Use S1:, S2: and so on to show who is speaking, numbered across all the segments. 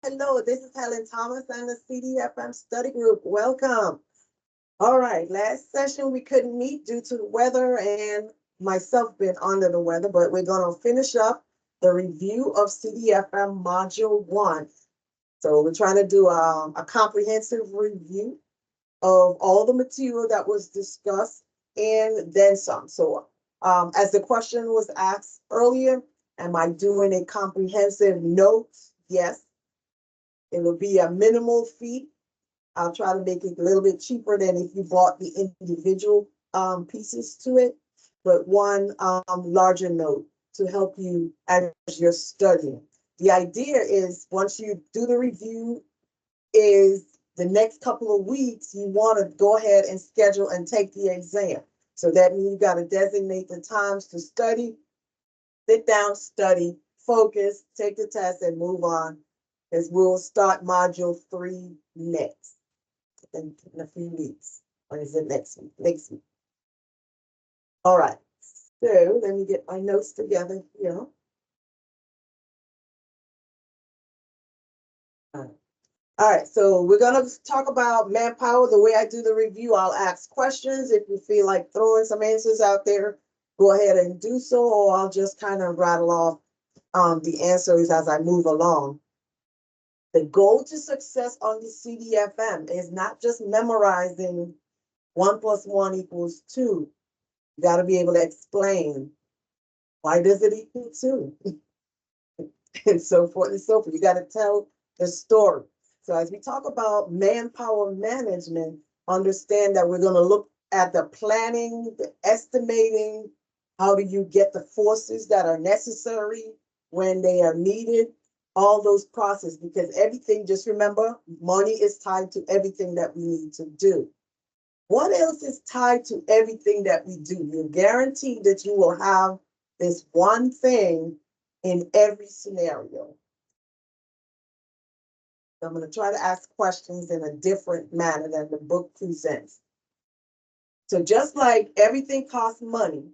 S1: Hello, this is Helen Thomas and the CDFM study group. Welcome. All right, last session we couldn't meet due to the weather and myself being under the weather, but we're going to finish up the review of CDFM Module 1. So we're trying to do a comprehensive review of all the material that was discussed and then some. So as the question was asked earlier, am I doing a comprehensive notes? Yes. It will be a minimal fee. I'll try to make it a little bit cheaper than if you bought the individual pieces to it, but one larger note to help you as you're studying. The idea is once you do the review, is the next couple of weeks, you want to go ahead and schedule and take the exam. So that means you got to designate the times to study, sit down, study, focus, take the test, and move on. Because we'll start module 3 next in a few weeks. Or is it next week? Next week. All right. So let me get my notes together here. All right, so we're going to talk about manpower. The way I do the review, I'll ask questions. If you feel like throwing some answers out there, go ahead and do so, or I'll just kind of rattle off the answers as I move along. The goal to success on the CDFM is not just memorizing 1 + 1 = 2. You got to be able to explain why does it equal 2, and so forth and so forth. You got to tell the story. So as we talk about manpower management, understand that we're going to look at the planning, the estimating, how do you get the forces that are necessary when they are needed, all those processes, because everything, just remember, money is tied to everything that we need to do. What else is tied to everything that we do? You're guaranteed that you will have this one thing in every scenario. I'm going to try to ask questions in a different manner than the book presents. So just like everything costs money,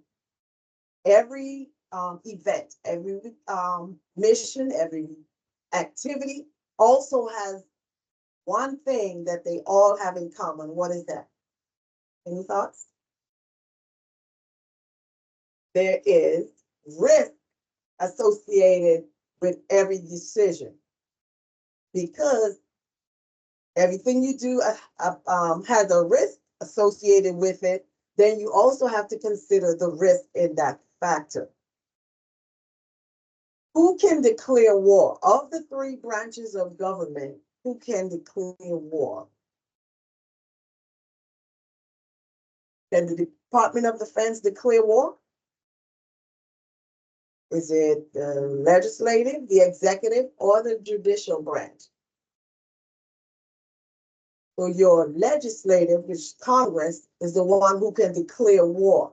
S1: every event, every mission, every activity also has one thing that they all have in common. What is that? Any thoughts? There is risk associated with every decision, because everything you do has a risk associated with it. Then you also have to consider the risk in that factor. Who can declare war? Of the 3 branches of government, who can declare war? Can the Department of Defense declare war? Is it the legislative, the executive, or the judicial branch? So your legislative, which Congress, is the one who can declare war.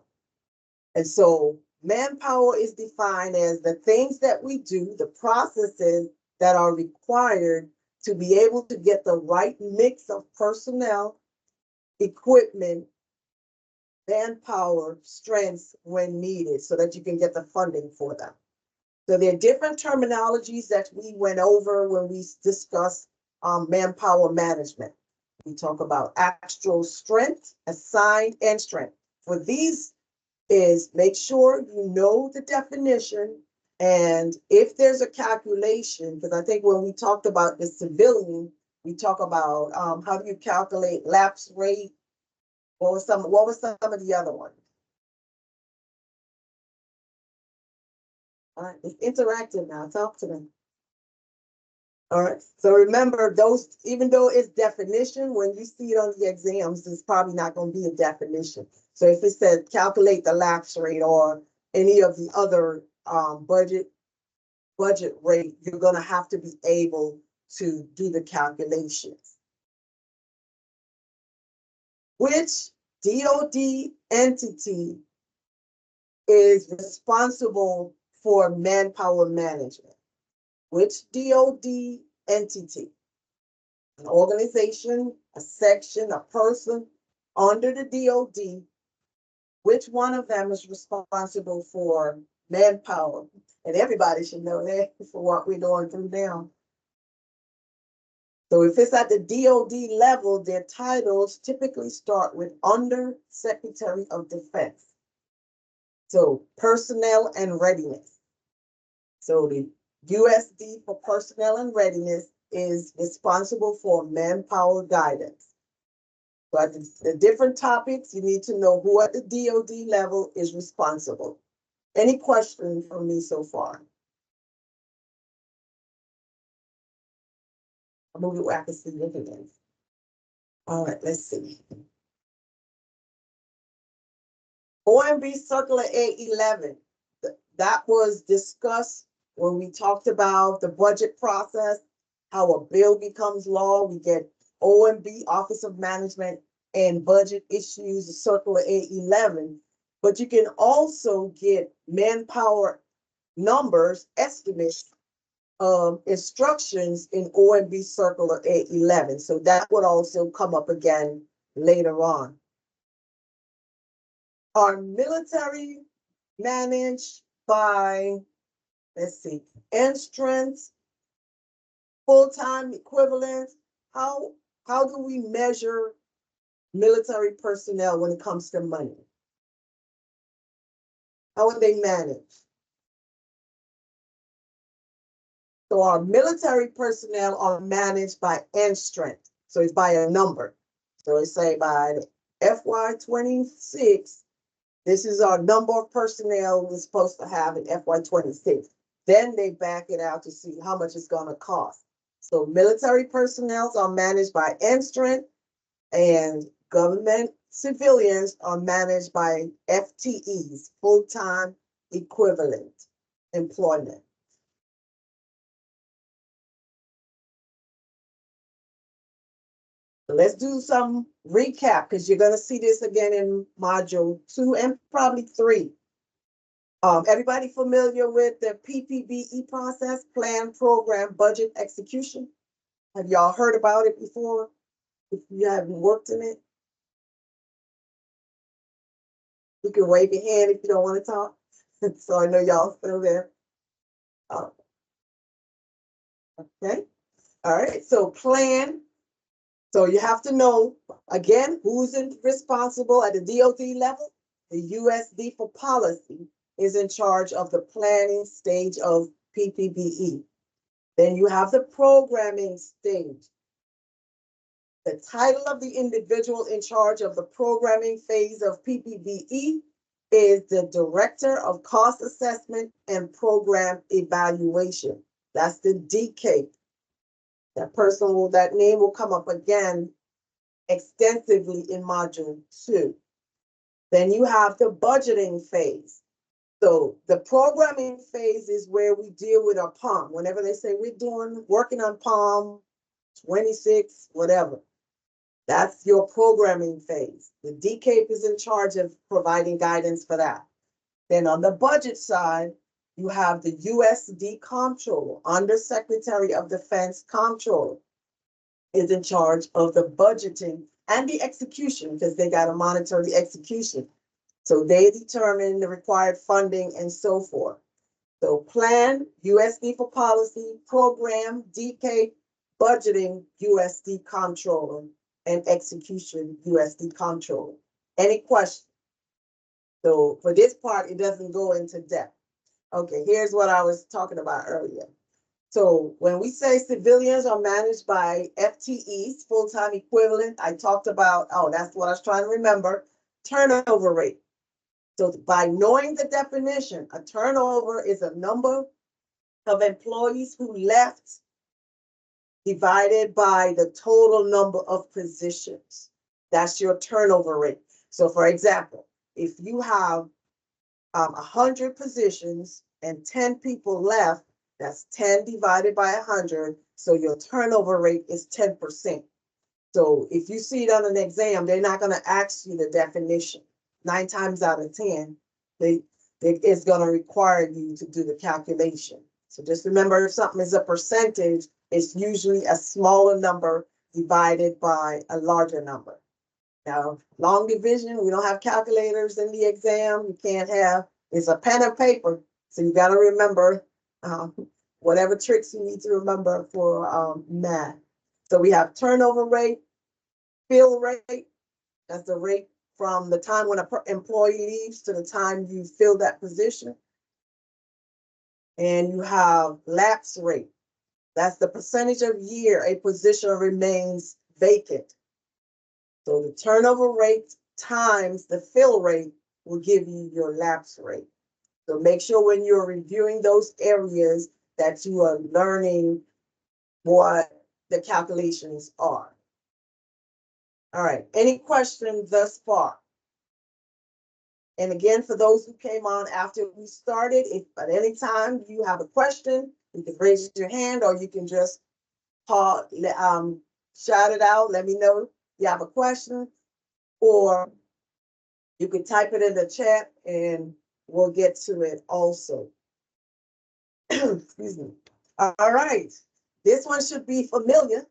S1: And so manpower is defined as the things that we do, the processes that are required to be able to get the right mix of personnel, equipment, manpower, strengths when needed so that you can get the funding for them. So there are different terminologies that we went over when we discussed manpower management. We talk about actual strength, assigned, and strength. For these is make sure you know the definition, and if there's a calculation, because I think when we talked about the civilian, we talk about how do you calculate lapse rate, or what was some of the other ones? All right, it's interactive now. Talk to them. All right. So remember, those, even though it's definition, when you see it on the exams, it's probably not going to be a definition. So if it says calculate the lapse rate or any of the other budget rate, you're going to have to be able to do the calculations. Which DoD entity is responsible for manpower management? Which DoD entity? An organization, a section, a person under the DoD, which one of them is responsible for manpower? And everybody should know that for what we're going through now. So if it's at the DoD level, their titles typically start with Under Secretary of Defense. So personnel and readiness. So the USD for personnel and readiness is responsible for manpower guidance. But the different topics, you need to know who at the DoD level is responsible. Any questions from me so far? I'll move it where I can see your hands. All right, let's see. OMB Circular A11, that was discussed when we talked about the budget process, how a bill becomes law. We get OMB, Office of Management and Budget issues, Circular A11, but you can also get manpower numbers, estimates, instructions in OMB Circular A11. So that would also come up again later on. Are military managed by, let's see, end strength, full-time equivalent? How do we measure military personnel when it comes to money? How are they managed? So our military personnel are managed by end strength. So it's by a number. So it's say by FY26, this is our number of personnel we're supposed to have in FY26. Then they back it out to see how much it's going to cost. So military personnel are managed by end strength, and government civilians are managed by FTEs, full-time equivalent employment. So let's do some recap, because you're going to see this again in module 2 and probably 3. Everybody familiar with the PPBE process, plan, program, budget, execution? Have y'all heard about it before? If you haven't worked in it, you can wave your hand if you don't want to talk. So I know y'all still there. Okay. All right. So plan. So you have to know, again, who's responsible at the DoD level. The USD for policy is in charge of the planning stage of PPBE. Then you have the programming stage. The title of the individual in charge of the programming phase of PPBE is the Director of Cost Assessment and Program Evaluation. That's the DCAPE. That name will come up again extensively in module 2. Then you have the budgeting phase. So the programming phase is where we deal with our POM. Whenever they say we're working on POM 26, whatever, that's your programming phase. The DCAPE is in charge of providing guidance for that. Then on the budget side, you have the USD Comptroller, Under Secretary of Defense Comptroller, is in charge of the budgeting and the execution, because they got to monitor the execution. So they determine the required funding and so forth. So plan, USD for policy, program, DCAPE, budgeting, USD Comptroller, and execution, USD Comptroller. Any questions? So for this part, it doesn't go into depth. Okay, here's what I was talking about earlier. So when we say civilians are managed by FTEs, full-time equivalent, I talked about, that's what I was trying to remember, turnover rate. So by knowing the definition, a turnover is a number of employees who left divided by the total number of positions. That's your turnover rate. So for example, if you have 100 positions and 10 people left, that's 10 divided by 100. So your turnover rate is 10%. So if you see it on an exam, they're not going to ask you the definition. 9 times out of 10, it's going to require you to do the calculation. So just remember, if something is a percentage, it's usually a smaller number divided by a larger number. Now, long division, we don't have calculators in the exam. You can't have, it's a pen and paper. So you got to remember whatever tricks you need to remember for math. So we have turnover rate, fill rate, that's the rate from the time when an employee leaves to the time you fill that position. And you have lapse rate. That's the percentage of year a position remains vacant. So the turnover rate times the fill rate will give you your lapse rate. So make sure when you're reviewing those areas that you are learning what the calculations are. All right, any questions thus far? And again, for those who came on after we started, if at any time you have a question, you can raise your hand or you can just call, shout it out, let me know you have a question, or you can type it in the chat and we'll get to it also. Excuse me. All right, this one should be familiar.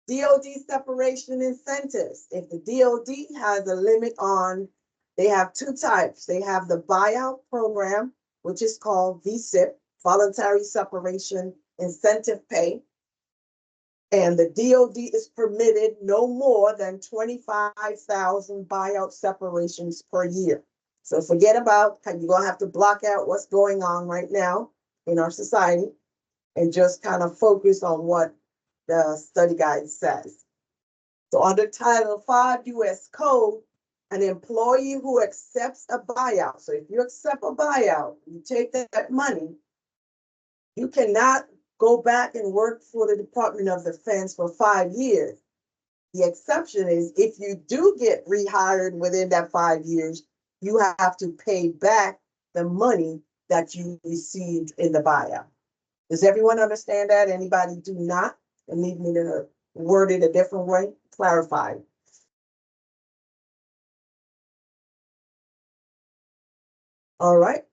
S1: DOD separation incentives. If the DOD has a limit on, they have two types. They have the buyout program, which is called VSIP, voluntary separation incentive pay. And the DOD is permitted no more than 25,000 buyout separations per year. So forget about, you're going to have to block out what's going on right now in our society and just kind of focus on what the study guide says. So under Title 5 U.S. Code, an employee who accepts a buyout, so if you accept a buyout, you take that money, you cannot go back and work for the Department of Defense for 5 years. The exception is if you do get rehired within that 5 years, you have to pay back the money that you received in the buyout. Does everyone understand that? Anybody do not? And need me to word it a different way? Clarify. All right.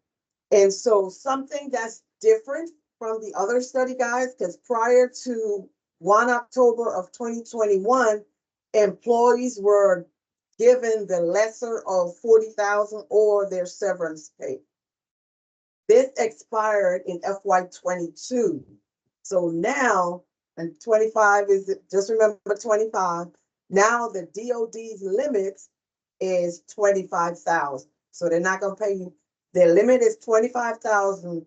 S1: And so something that's different from the other study guides, because prior to 1 October of 2021, employees were given the lesser of 40,000 or their severance pay. This expired in FY22. So now, and 25 is, just remember 25, now the DOD's limit is 25,000. So they're not going to pay you. Their limit is 25,000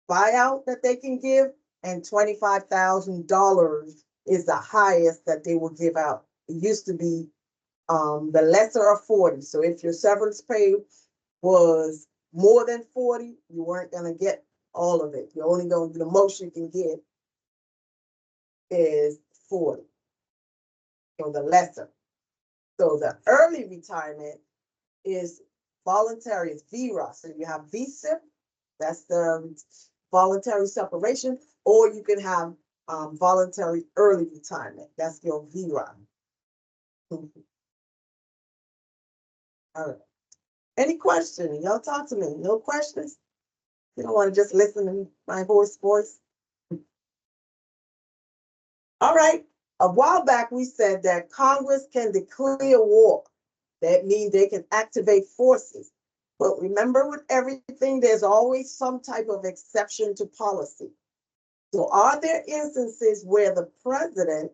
S1: buyout that they can give, and $25,000 is the highest that they will give out. It used to be the lesser of 40. So if your severance pay was more than 40, you weren't going to get all of it. You're only going to, the most you can get is 40. So the lesser. So the early retirement is voluntary, it's VRA. So you have VSIP, that's the voluntary separation, or you can have voluntary early retirement. That's your VRA. All right. Any questions? Y'all talk to me. No questions? You don't want to just listen to my hoarse voice? All right. A while back, we said that Congress can declare war. That means they can activate forces. But remember, with everything, there's always some type of exception to policy. So are there instances where the president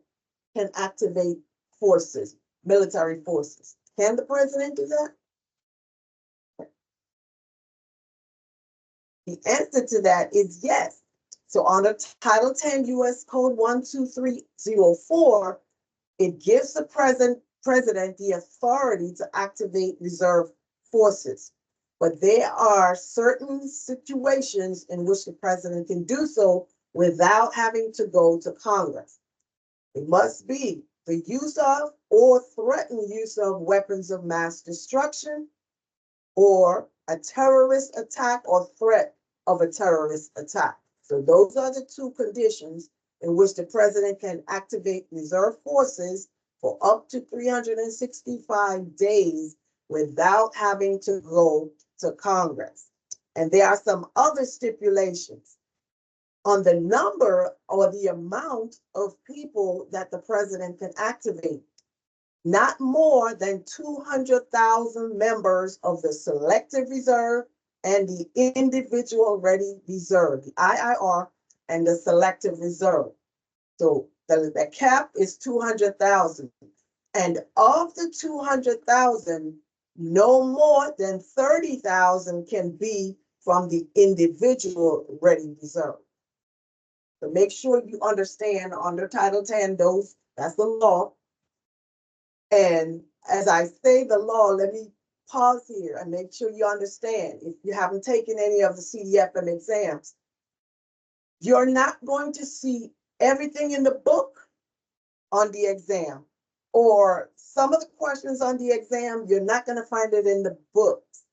S1: can activate forces, military forces? Can the president do that? The answer to that is yes. So under Title 10 U.S. Code 12304, it gives the president the authority to activate reserve forces. But there are certain situations in which the president can do so without having to go to Congress. It must be the use of or threatened use of weapons of mass destruction, or a terrorist attack or threat of a terrorist attack. So those are the two conditions in which the president can activate reserve forces for up to 365 days without having to go to Congress. And there are some other stipulations on the number or the amount of people that the president can activate. Not more than 200,000 members of the Selective Reserve and the Individual Ready Reserve, the IIR and the Selective Reserve. So The cap is 200,000. And of the 200,000, no more than 30,000 can be from the individual ready reserve. So make sure you understand under Title 10, that's the law. And as I say the law, let me pause here and make sure you understand. If you haven't taken any of the CDFM exams, you're not going to see everything in the book on the exam, or some of the questions on the exam, you're not going to find it in the books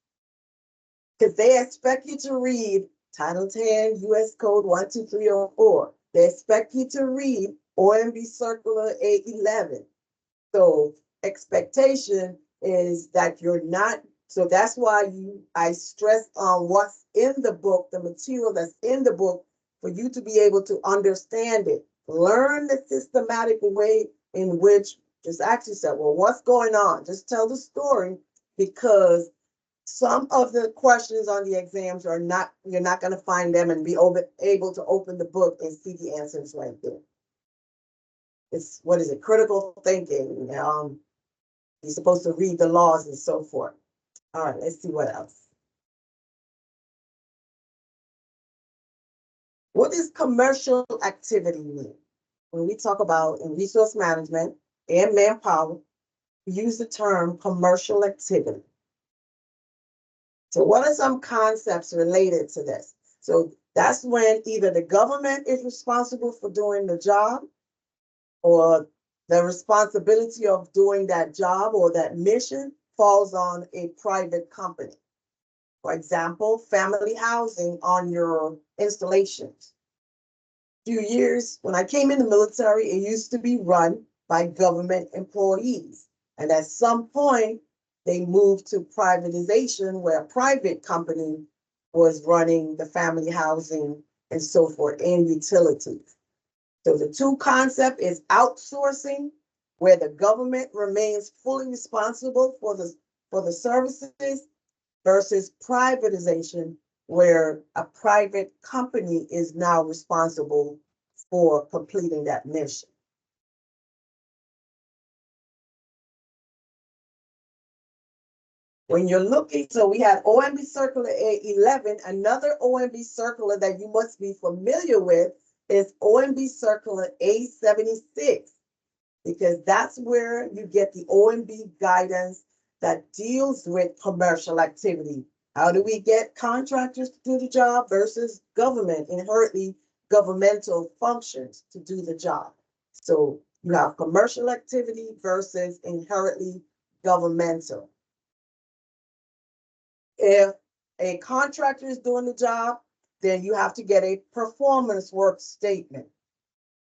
S1: because they expect you to read Title 10, U.S. Code 12304. They expect you to read OMB Circular A11. So expectation is that you're not, so that's why I stress on what's in the book, the material that's in the book, for you to be able to understand it. Learn the systematic way in which, just ask yourself, well, what's going on? Just tell the story, because some of the questions on the exams you're not going to find them and be able to open the book and see the answers right there. It's, what is it, critical thinking. You're supposed to read the laws and so forth. All right, let's see what else. What does commercial activity mean? When we talk about in resource management and manpower, we use the term commercial activity. So what are some concepts related to this? So that's when either the government is responsible for doing the job, or the responsibility of doing that job or that mission falls on a private company. For example, family housing on your installations. A few years, when I came in the military, it used to be run by government employees. And at some point, they moved to privatization, where a private company was running the family housing and so forth, and utilities. So the two concept is outsourcing, where the government remains fully responsible for the services, versus privatization, where a private company is now responsible for completing that mission. When you're looking, so we had OMB Circular A11, another OMB Circular that you must be familiar with is OMB Circular A76, because that's where you get the OMB guidance that deals with commercial activity. How do we get contractors to do the job versus government, inherently governmental functions to do the job? So you have commercial activity versus inherently governmental. If a contractor is doing the job, then you have to get a performance work statement.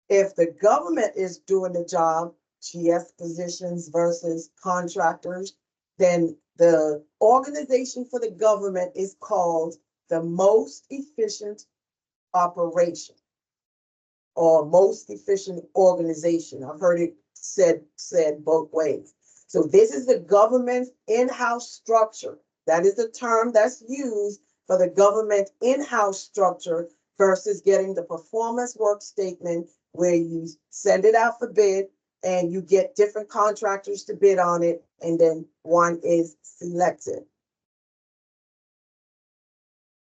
S1: If the government is doing the job, GS positions versus contractors, then the organization for the government is called the most efficient operation or most efficient organization. I've heard it said both ways. So this is the government's in-house structure. That is the term that's used for the government in-house structure versus getting the performance work statement, where you send it out for bid and you get different contractors to bid on it, and then one is selected.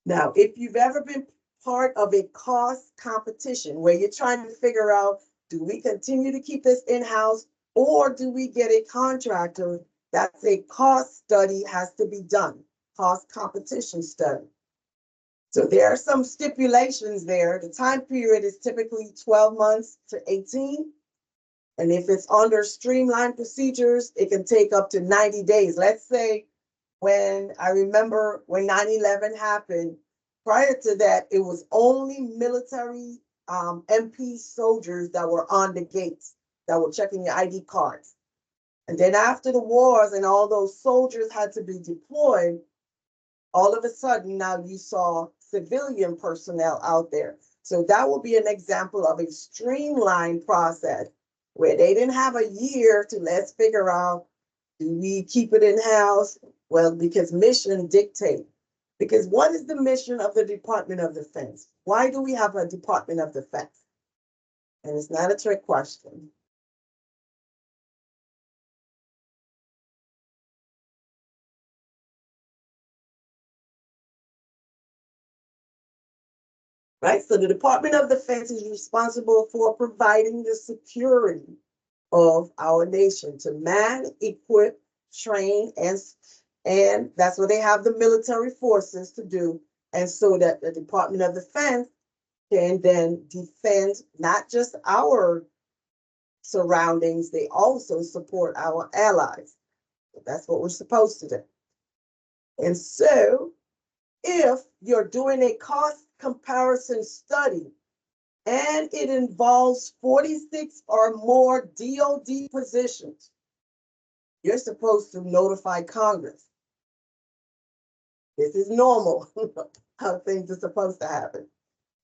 S1: Now, if you've ever been part of a cost competition where you're trying to figure out, do we continue to keep this in-house or do we get a contractor? That's a cost study has to be done, cost competition study. So there are some stipulations there. The time period is typically 12 months to 18. And if it's under streamlined procedures, it can take up to 90 days. Let's say when I remember when 9/11 happened, prior to that, it was only military MP soldiers that were on the gates that were checking your ID cards. And then after the wars and all those soldiers had to be deployed, all of a sudden now you saw civilian personnel out there. So that will be an example of a streamlined process where they didn't have a year to let's figure out, do we keep it in-house? Well, because mission dictate. Because what is the mission of the Department of Defense? Why do we have a Department of Defense? And it's not a trick question. Right, so the Department of Defense is responsible for providing the security of our nation to man, equip, train, and that's what they have the military forces to do. And so that the Department of Defense can then defend not just our surroundings, they also support our allies. That's what we're supposed to do. And so if you're doing a cost comparison study and it involves 46 or more DoD positions, you're supposed to notify Congress. This is normal how things are supposed to happen.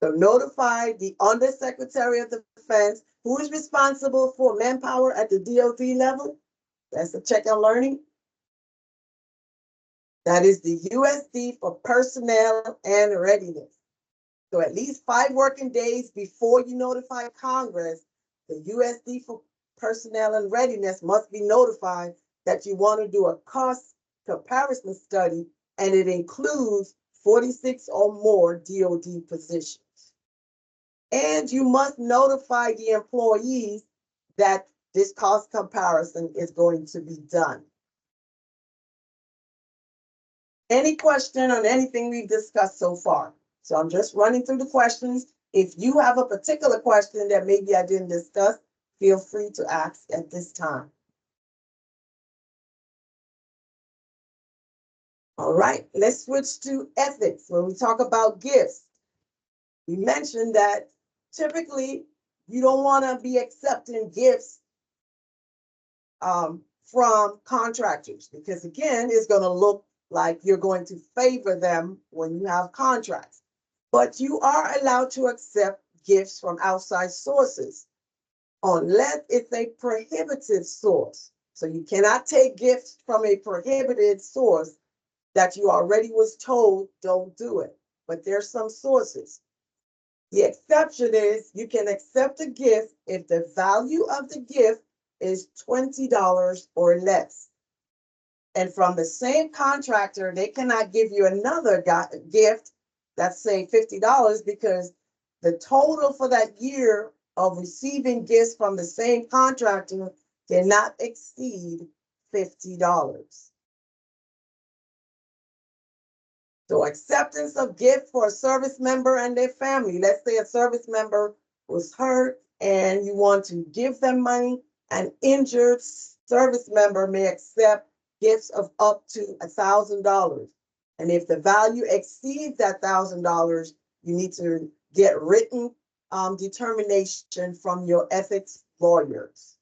S1: So notify the Undersecretary of Defense, who is responsible for manpower at the DoD level. That's the check and learning. That is the USD for personnel and readiness. So at least 5 working days before you notify Congress, the USD for personnel and readiness must be notified that you want to do a cost comparison study, and it includes 46 or more DoD positions. And you must notify the employees that this cost comparison is going to be done. Any question on anything we've discussed so far? So I'm just running through the questions. If you have a particular question that maybe I didn't discuss, feel free to ask at this time. All right, let's switch to ethics. When we talk about gifts, we mentioned that typically you don't want to be accepting gifts from contractors, because again, it's going to look like you're going to favor them when you have contracts. But you are allowed to accept gifts from outside sources unless it's a prohibited source. So you cannot take gifts from a prohibited source that you already was told don't do it. But there's some sources. The exception is you can accept a gift if the value of the gift is $20 or less. And from the same contractor, they cannot give you another gift that's say $50 because the total for that year of receiving gifts from the same contractor cannot exceed $50. So acceptance of gift for a service member and their family. Let's say a service member was hurt and you want to give them money. An injured service member may accept gifts of up to $1,000. And if the value exceeds that $1,000, you need to get written determination from your ethics lawyers.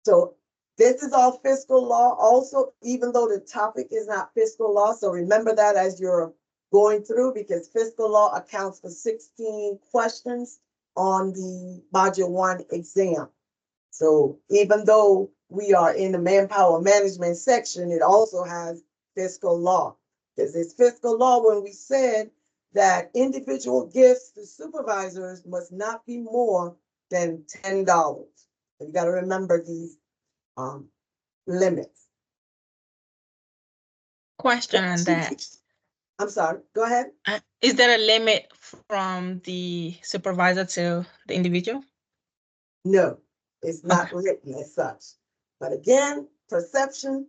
S1: So this is all fiscal law also, even though the topic is not fiscal law. So remember that as you're going through, because fiscal law accounts for 16 questions on the Module 1 exam. So even though we are in the manpower management section, it also has fiscal law. Because it's fiscal law when we said that individual gifts to supervisors must not be more than $10. So you got to remember these limits.
S2: Question on that.
S1: I'm sorry, go ahead.
S2: Is there a limit from the supervisor to the individual?
S1: No, it's not written as such. But again, perception.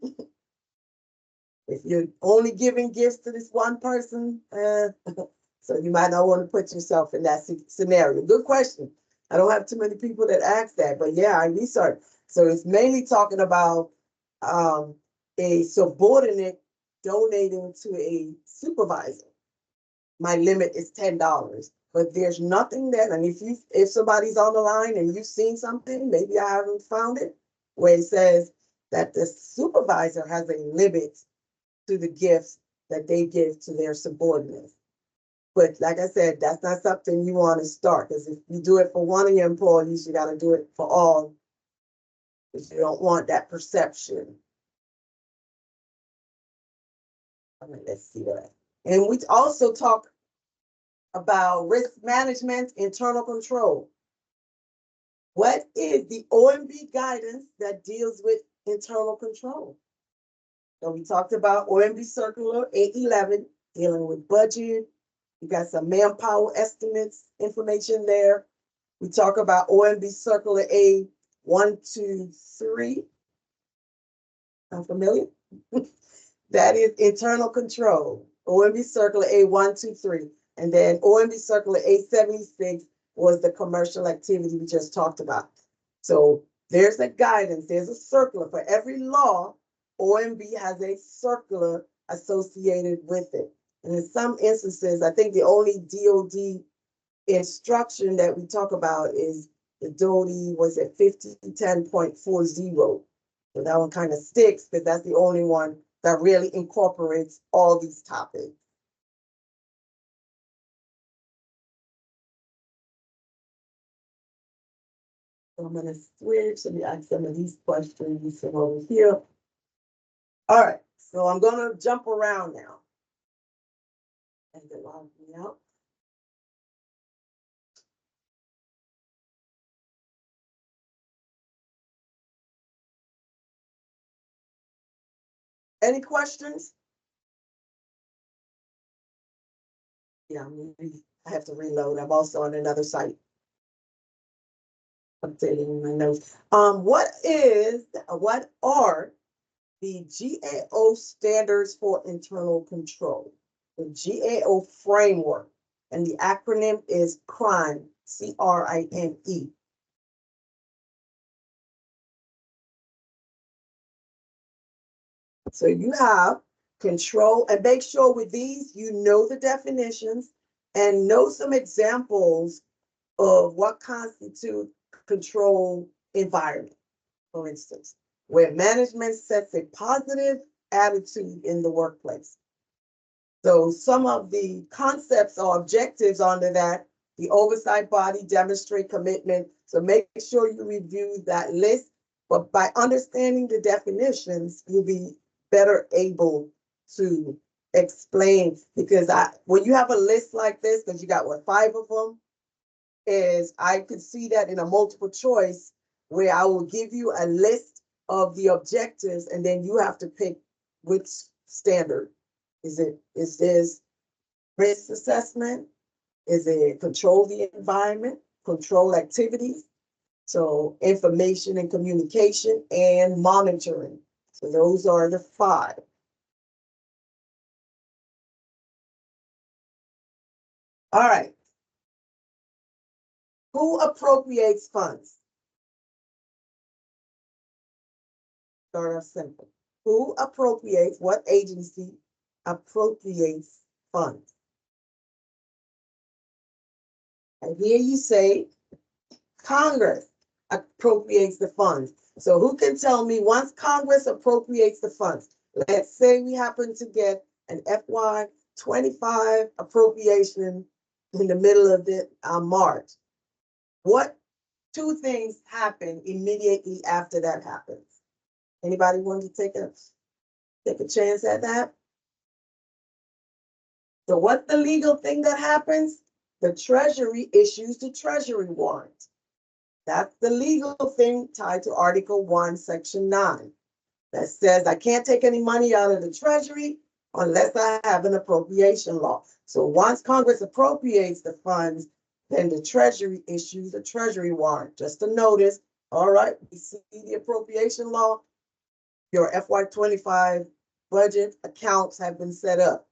S1: If you're only giving gifts to this one person, so you might not want to put yourself in that scenario. Good question. I don't have too many people that ask that, but yeah, I researched. So it's mainly talking about a subordinate donating to a supervisor. My limit is $10, but there's nothing that, and if somebody's on the line and you've seen something, maybe I haven't found it, where it says that the supervisor has a limit to the gifts that they give to their subordinates. But like I said, that's not something you want to start, because if you do it for one of your employees, you got to do it for all, because you don't want that perception. All right, let's see that. And we also talk about risk management, internal control. What is the OMB guidance that deals with internal control? So we talked about OMB Circular 811 dealing with budget. You got some manpower estimates information there. We talk about OMB Circular A 123. I'm familiar. That is internal control. OMB Circular A 123. And then OMB Circular A 76 was the commercial activity we just talked about. So there's a guidance, there's a circular for every law. OMB has a circular associated with it. And in some instances, I think the only DOD instruction that we talk about is the DOD was at 5010.40. So that one kind of sticks because that's the only one that really incorporates all these topics. So I'm going to switch and ask some of these questions from over here. All right, so I'm going to jump around now. And it logs me out. Any questions? Yeah, I have to reload. I'm also on another site. Updating my notes. What are the GAO standards for internal control? The GAO framework, and the acronym is CRIME, CRIME. So you have control, and make sure with these, you know the definitions and know some examples of what constitute control environment. For instance, where management sets a positive attitude in the workplace. So some of the concepts or objectives under that, the oversight body demonstrate commitment. So make sure you review that list, but by understanding the definitions, you'll be better able to explain, because when you have a list like this, because you got what, 5 of them, is I could see that in a multiple choice where I will give you a list of the objectives and then you have to pick which standard. Is this risk assessment? Is it control the environment, control activities? So information and communication and monitoring. So those are the 5. All right. Who appropriates funds? Start off simple. Who appropriates, what agency appropriates funds? And here you say Congress appropriates the funds. So who can tell me once Congress appropriates the funds, let's say we happen to get an FY25 appropriation in the middle of the March. What 2 things happen immediately after that happens? Anybody want to take a chance at that? So what's the legal thing that happens? The Treasury issues the Treasury warrant. That's the legal thing tied to Article 1, Section 9. That says I can't take any money out of the Treasury unless I have an appropriation law. So once Congress appropriates the funds, then the Treasury issues a Treasury warrant. Just a notice, all right, we see the appropriation law, your FY25 budget accounts have been set up.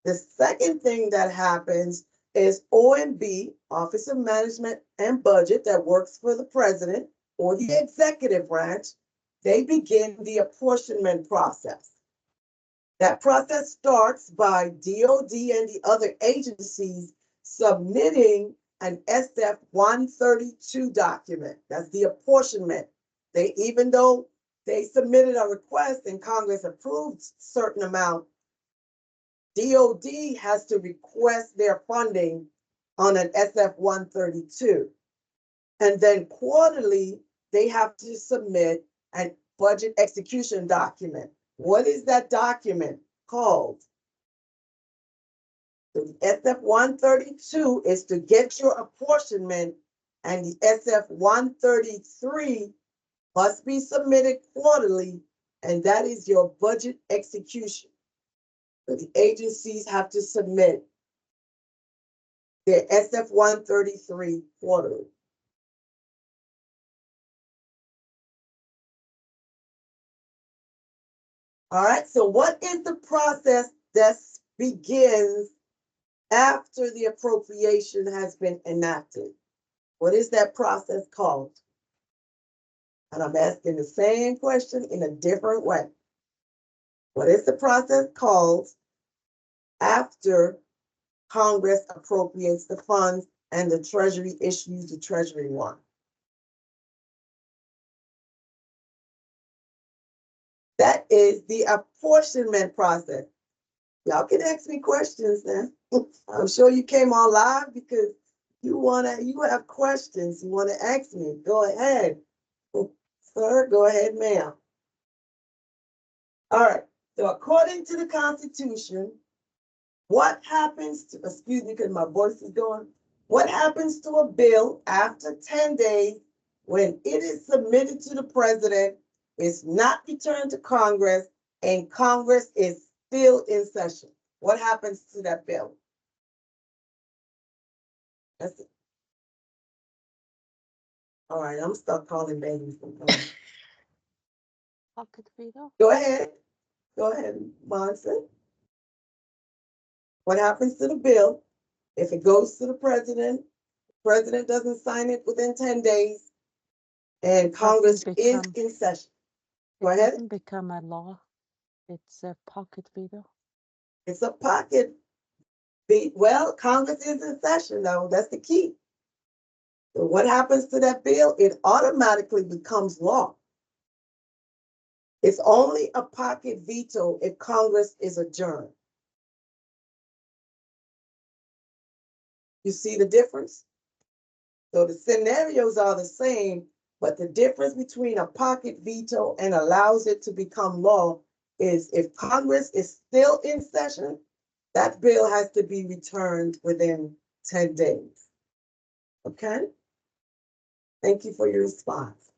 S1: The second thing that happens is OMB, Office of Management and Budget, that works for the president or the executive branch. They begin the apportionment process. That process starts by DOD and the other agencies submitting an SF 132 document. That's the apportionment. Even though they submitted a request and Congress approved a certain amount, DOD has to request their funding on an SF 132. And then quarterly, they have to submit a budget execution document. What is that document called? So the SF-132 is to get your apportionment, and the SF-133 must be submitted quarterly, and that is your budget execution. So the agencies have to submit their SF-133 quarterly. All right, so what is the process that begins after the appropriation has been enacted? What is that process called? And I'm asking the same question in a different way. What is the process called after Congress appropriates the funds and the Treasury issues the Treasury warrant? That is the apportionment process. Y'all can ask me questions now. I'm sure you came on live because you have questions you want to ask me. Go ahead. Sir, go ahead, ma'am. All right. So according to the Constitution, what happens to, excuse me, because my voice is going, what happens to a bill after 10 days when it is submitted to the president, is not returned to Congress, and Congress is still in session? What happens to that bill? That's it. All right, I'm stuck calling babies.
S3: Pocket veto?
S1: Go ahead. Go ahead, Monson. What happens to the bill if it goes to the president doesn't sign it within 10 days, and Congress is in session? Go
S3: It
S1: ahead.
S3: doesn't become a law. It's a pocket veto.
S1: It's a pocket beat. Well, Congress is in session, though. That's the key. So what happens to that bill? It automatically becomes law. It's only a pocket veto if Congress is adjourned. You see the difference? So the scenarios are the same, but the difference between a pocket veto and allows it to become law is if Congress is still in session, that bill has to be returned within 10 days. Okay? Thank you for your response.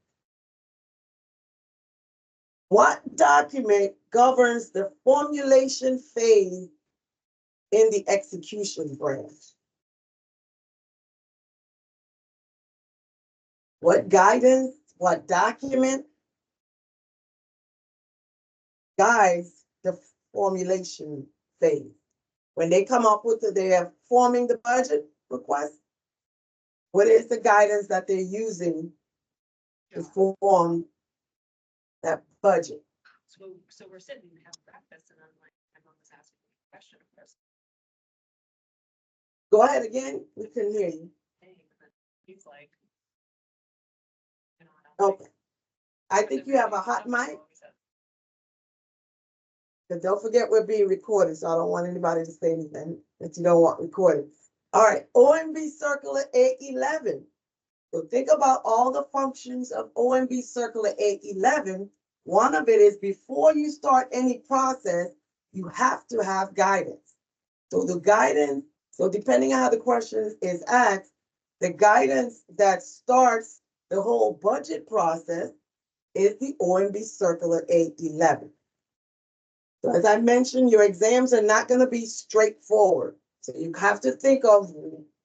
S1: What document governs the formulation phase in the execution branch? What guidance, what document guides the formulation phase? When they come up with they're forming the budget request, what is the guidance that they're using to form that budget?
S4: So we're sitting and having breakfast, and I'm like, my mom was asking me a question, of course.
S1: Go ahead again. We couldn't hear you.
S4: He's like, you know, and I'm like,
S1: Okay. I think you have a hot mic. But don't forget we're being recorded, so I don't want anybody to say anything that you don't want recorded. All right, OMB Circular 811. So think about all the functions of OMB Circular 811. One of it is before you start any process, you have to have guidance. So the guidance, so depending on how the question is asked, the guidance that starts the whole budget process is the OMB Circular 811. So as I mentioned, your exams are not going to be straightforward. So you have to think of,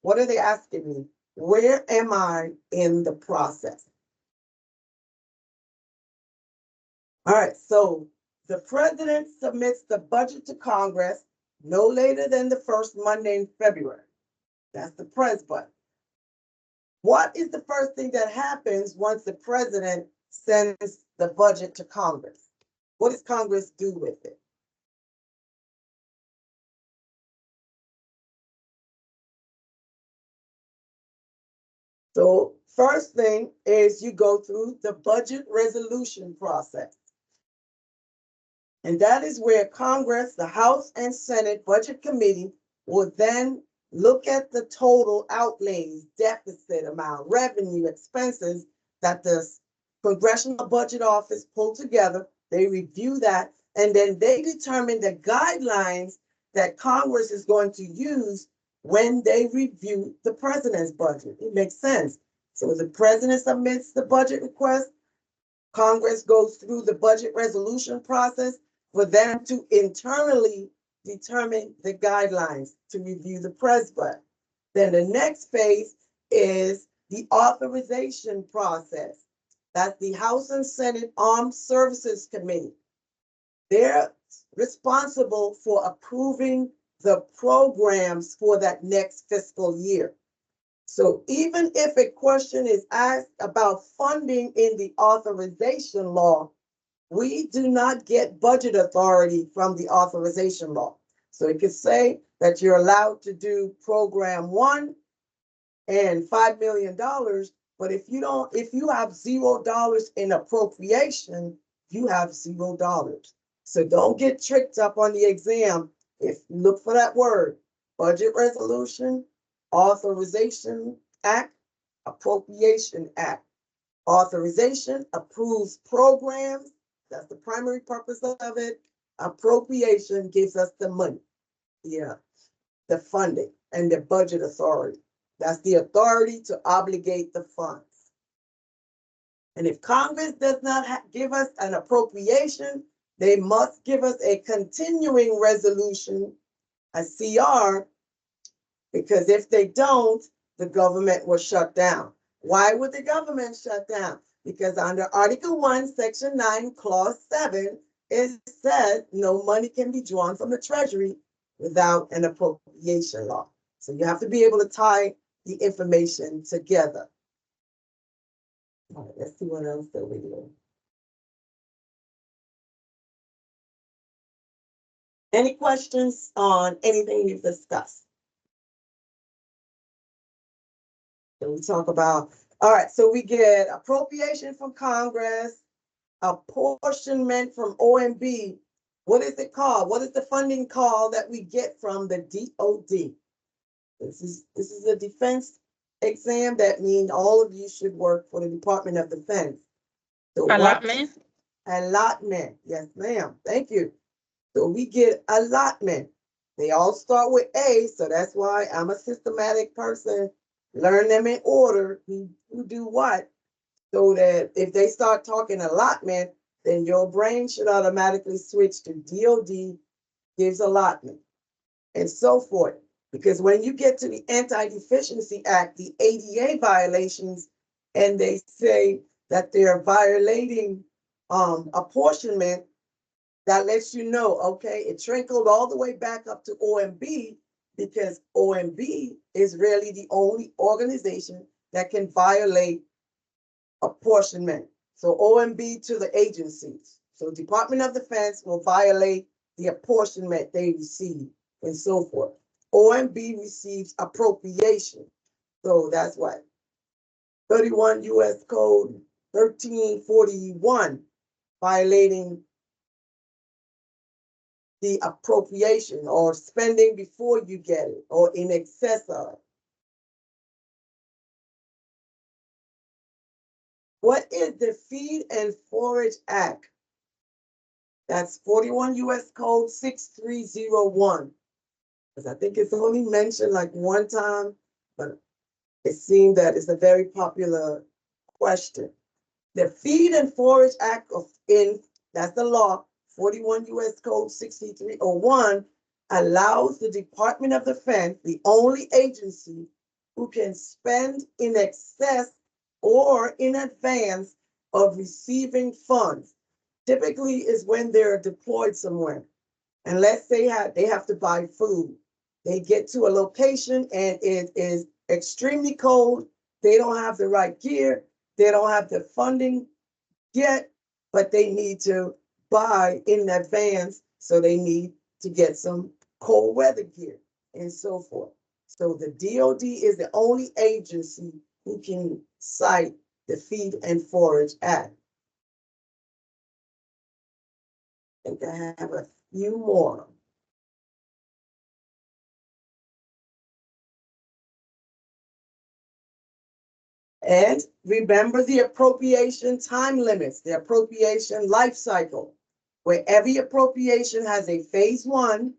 S1: what are they asking me? Where am I in the process? All right, so the president submits the budget to Congress no later than the first Monday in February. That's the pres budget. What is the first thing that happens once the president sends the budget to Congress? What does Congress do with it? So first thing is you go through the budget resolution process. And that is where Congress, the House and Senate Budget Committee will then look at the total outlays, deficit amount, revenue, expenses that the Congressional Budget Office pulled together. They review that, and then they determine the guidelines that Congress is going to use when they review the president's budget. It makes sense. So the president submits the budget request, Congress goes through the budget resolution process for them to internally determine the guidelines to review the pres budget. Then the next phase is the authorization process. That's the House and Senate Armed Services Committee. They're responsible for approving the programs for that next fiscal year. So even if a question is asked about funding in the authorization law, we do not get budget authority from the authorization law. So it could say that you're allowed to do program 1 and $5 million, but if you have $0 in appropriation, you have $0. So don't get tricked up on the exam. If you look for that word, budget resolution, authorization act, appropriation act. Authorization approves programs. That's the primary purpose of it. Appropriation gives us the money. Yeah, the funding and the budget authority. That's the authority to obligate the funds. And if Congress does not give us an appropriation, they must give us a continuing resolution, a CR, because if they don't, the government will shut down. Why would the government shut down? Because under Article 1, Section 9, Clause 7, it said no money can be drawn from the Treasury without an appropriation law. So you have to be able to tie the information together. All right, let's see what else that we do. Any questions on anything we've discussed? So we talk about, all right, so we get appropriation from Congress, apportionment from OMB. What is it called? What is the funding called that we get from the DOD? This is a defense exam. That means all of you should work for the Department of Defense. So
S2: Allotment.
S1: Allotment. Yes, ma'am. Thank you. So we get allotment. They all start with A, so that's why I'm a systematic person. Learn them in order, who do what, so that if they start talking allotment, then your brain should automatically switch to DOD gives allotment and so forth. Because when you get to the Anti-Deficiency Act, the ADA violations, and they say that they're violating apportionment, that lets you know, okay, it trickled all the way back up to OMB, because OMB is really the only organization that can violate apportionment. So OMB to the agencies. So Department of Defense will violate the apportionment they receive and so forth. OMB receives appropriation. So that's what 31 U.S. Code 1341, violating the appropriation or spending before you get it or in excess of. What is the Feed and Forage Act? That's 41 U.S. Code 6301. Because I think it's only mentioned like one time, but it seemed that it's a very popular question. The Feed and Forage Act that's the law, 41 U.S. Code 6301, allows the Department of Defense, the only agency who can spend in excess or in advance of receiving funds. Typically is when they're deployed somewhere. And let's say they have to buy food. They get to a location and it is extremely cold. They don't have the right gear. They don't have the funding yet, but they need to buy in advance. So they need to get some cold weather gear and so forth. So the DOD is the only agency who can cite the Feed and Forage Act. I think I have a few more. And remember the appropriation time limits, the appropriation life cycle, where every appropriation has a phase 1,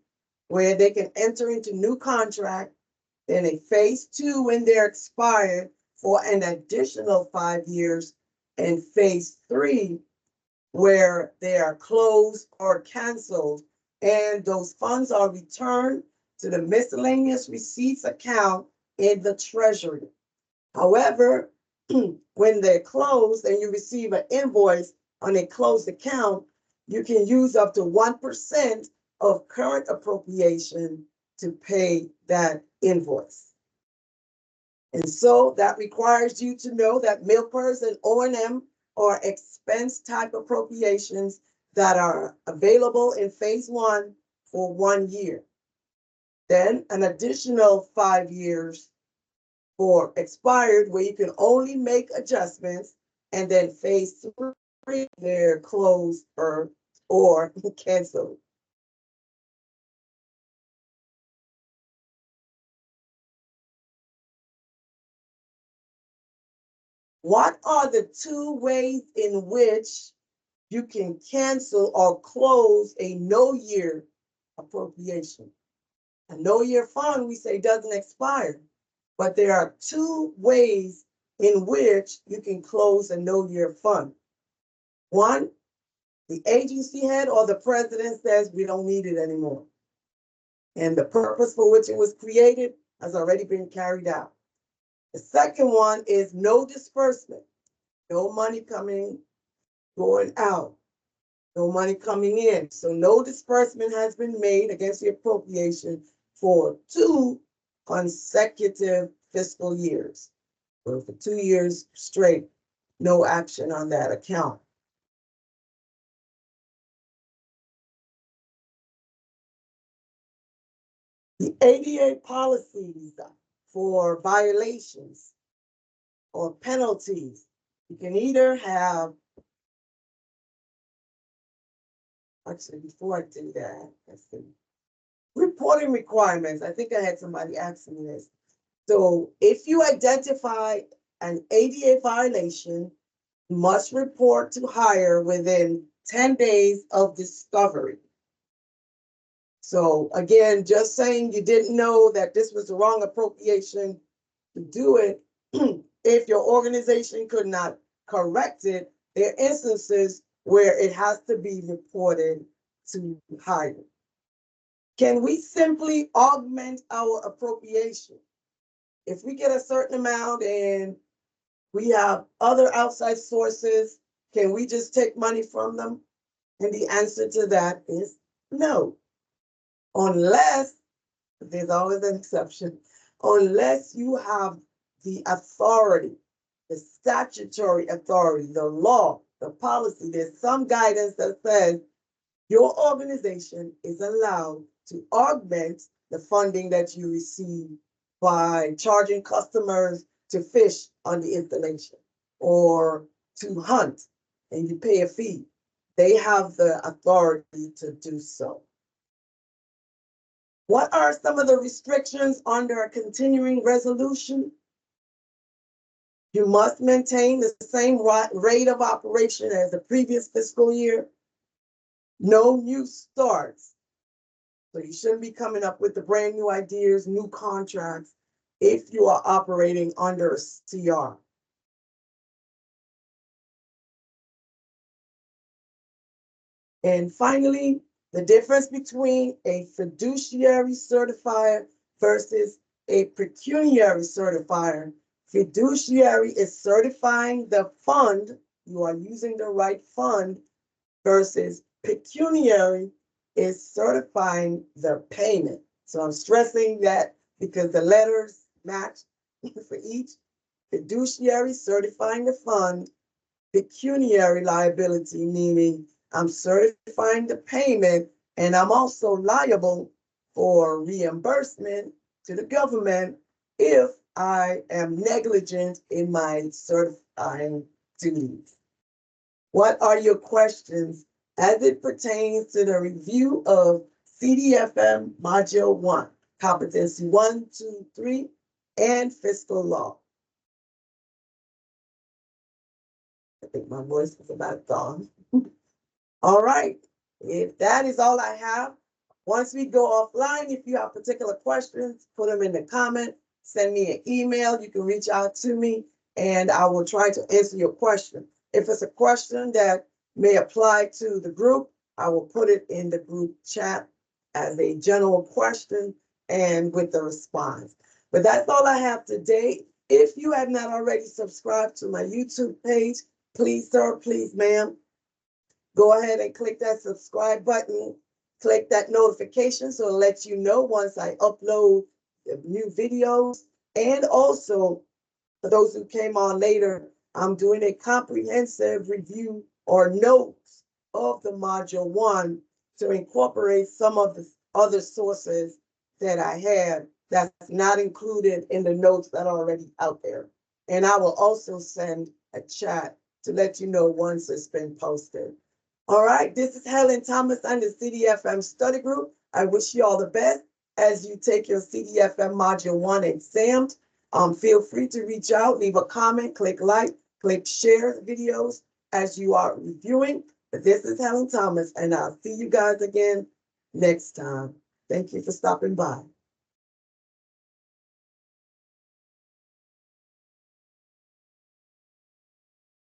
S1: where they can enter into new contract. Then a phase 2 when they're expired for an additional 5 years, and phase 3 where they are closed or canceled, and those funds are returned to the miscellaneous receipts account in the treasury. However, when they're closed and you receive an invoice on a closed account, you can use up to 1% of current appropriation to pay that invoice. And so that requires you to know that MILPERS and O&M are expense type appropriations that are available in phase 1 for 1 year. Then an additional 5 years for expired, where you can only make adjustments, and then phase 3, they're closed or canceled. What are the 2 ways in which you can cancel or close a no-year appropriation? A no-year fund, we say, doesn't expire, but there are 2 ways in which you can close a no-year fund. One, the agency head or the president says we don't need it anymore, and the purpose for which it was created has already been carried out. The second one is no disbursement, no money going out, no money coming in. So no disbursement has been made against the appropriation for 2 consecutive fiscal years. So for 2 years straight, no action on that account. The ADA policies for violations or penalties, you can either have, actually, before I do that, let's see. Reporting requirements. I think I had somebody asking me this. So if you identify an ADA violation, you must report to hire within 10 days of discovery. So again, just saying you didn't know that this was the wrong appropriation to do it, if your organization could not correct it, there are instances where it has to be reported to hire. Can we simply augment our appropriation? If we get a certain amount and we have other outside sources, can we just take money from them? And the answer to that is no. Unless, there's always an exception, unless you have the authority, the statutory authority, the law, the policy. There's some guidance that says your organization is allowed to augment the funding that you receive by charging customers to fish on the installation or to hunt, and you pay a fee. They have the authority to do so. What are some of the restrictions under a continuing resolution? You must maintain the same rate of operation as the previous fiscal year. No new starts. So you shouldn't be coming up with the brand new ideas, new contracts, if you are operating under a CR. And finally, the difference between a fiduciary certifier versus a pecuniary certifier. Fiduciary is certifying the fund, you are using the right fund, versus pecuniary is certifying the payment. So I'm stressing that because the letters match for each. Fiduciary certifying the fund, pecuniary liability, meaning I'm certifying the payment and I'm also liable for reimbursement to the government if I am negligent in my certifying duties. What are your questions as it pertains to the review of CDFM Module 1, Competency 1, 2, 3, and Fiscal Law? I think my voice is about gone. All right, if that is all I have, Once we go offline, if you have particular questions, put them in the comment, send me an email. You can reach out to me and I will try to answer your question. If it's a question that may apply to the group, I will put it in the group chat as a general question and with the response. But that's all I have today. If you have not already subscribed to my YouTube page, please, sir, please, ma'am, go ahead and click that subscribe button. Click that notification so it lets you know once I upload the new videos. And also, for those who came on later, I'm doing a comprehensive review or notes of the module 1 to incorporate some of the other sources that I had that's not included in the notes that are already out there. And I will also send a chat to let you know once it's been posted. All right, this is Helen Thomas and the CDFM Study Group. I wish you all the best as you take your CDFM Module 1 exams. Feel free to reach out, leave a comment, click like, click share videos as you are reviewing. But this is Helen Thomas, and I'll see you guys again next time. Thank you for stopping by.